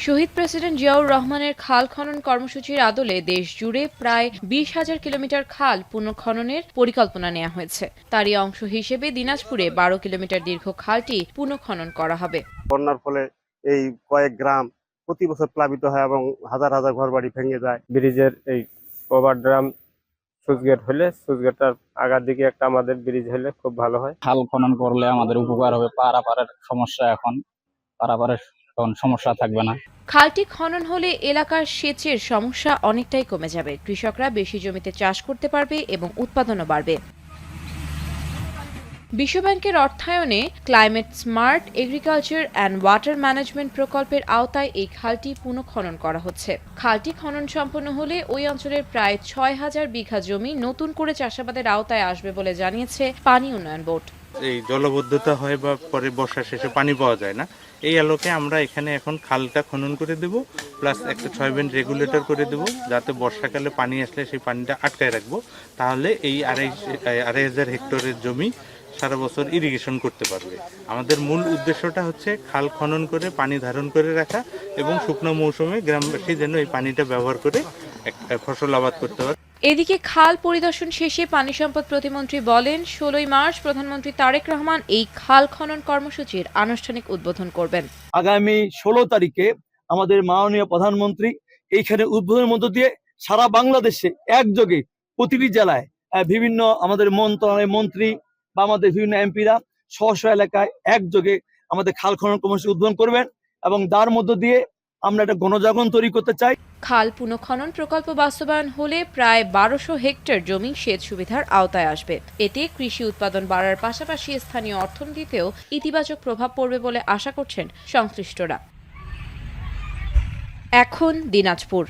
শহীদ president Ziaur রহমানের খাল খনন কর্মসূচির আদলে দেশ জুড়ে প্রায় 20,000 কিলোমিটার খাল পুনঃখননের পরিকল্পনা নেওয়া হয়েছে। তারই অংশ হিসেবে দিনাজপুরে 12 কিলোমিটার দীর্ঘ খালটি পুনঃখনন করা হবে। বন্যার ফলে এই কয়েক গ্রাম প্রতি বছর প্লাবিত হয় এবং হাজার হাজার ঘরবাড়ি ভেঙে যায়। ব্রিজের এই ওভারড্রাম সুইচ গেট হলে সুইচ গেটটার আগার দিকে একটা আমাদের ব্রিজ হলে খুব ভালো হয়। খাল খনন করলে আমাদের উপকার হবে। পারাপারের সমস্যা এখন পারাপারের তখন সমস্যা থাকবে না। খালটি খনন হলে এলাকার সেচের সমস্যা অনেকটাই কমে যাবে। কৃষকরা বেশি জমিতে চাষ করতে পারবে এবং উৎপাদনও বাড়বে। বিশ্বব্যাংকের অর্থায়নে climate smart agriculture and water management প্রকল্পের আওতায় এই খালটি পুনঃখনন করা হচ্ছে। খালটি খনন সম্পন্ন হলে ওই অঞ্চলের প্রায় 6,000 বিঘা জমি নতুন করে চাষাবাদের আওতায় আসবে বলে জানিয়েছে পানি উন্নয়ন বোর্ড। এই জলবদ্ধতা হয় বা পরে বর্ষা শেষে পানি পাওয়া যায় না, এই আলোকে আমরা এখানে এখন খালটা খনন করে দেব, প্লাস একটা 6 বেন্ড রেগুলেটর করে দেব, যাতে বর্ষাকালে পানি আসলে সেই পানিটা আটকায় রাখবো। তাহলে এই 2,500 হেক্টরের জমি সারা বছর ইরিগেশন করতে পারবে। আমাদের মূল উদ্দেশ্যটা হচ্ছে খাল খনন করে পানি ধারণ করে রাখা এবং শুকনো মৌসুমে গ্রামবাসী যেন এই পানিটা ব্যবহার করে ফসল আবাদ করতে পারে। এদিকে খাল পরিদর্শন শেষে পানি সম্পদ প্রতিমন্ত্রী বলেন, 16 মার্চ প্রধানমন্ত্রী তারেক রহমান এই খাল খনন কর্মসূচির আনুষ্ঠানিক উদ্বোধন করবেন। আগামী 16 তারিখে আমাদের মাননীয় প্রধানমন্ত্রী এইখানে উদ্বোধনের মধ্য দিয়ে সারা বাংলাদেশে একযোগে প্রতিটি জেলায় বিভিন্ন আমাদের মন্ত্রণালয়ের মন্ত্রী বা আমাদের বিভিন্ন এমপিরা স্ব এলাকায় একযোগে আমাদের খাল খনন কর্মসূচি উদ্বোধন করবেন এবং তার মধ্য দিয়ে আমরা একটা গণজাগরণ তৈরি করতে চাই। খাল পুনঃখনন প্রকল্প বাস্তবায়ন হলে প্রায় 1200 হেক্টর জমি সেচ সুবিধার আওতায় আসবে। এতে কৃষি উৎপাদন বাড়ার পাশাপাশি স্থানীয় অর্থনীতিতেও ইতিবাচক প্রভাব পড়বে বলে আশা করছেন সংশ্লিষ্টরা। এখন দিনাজপুর।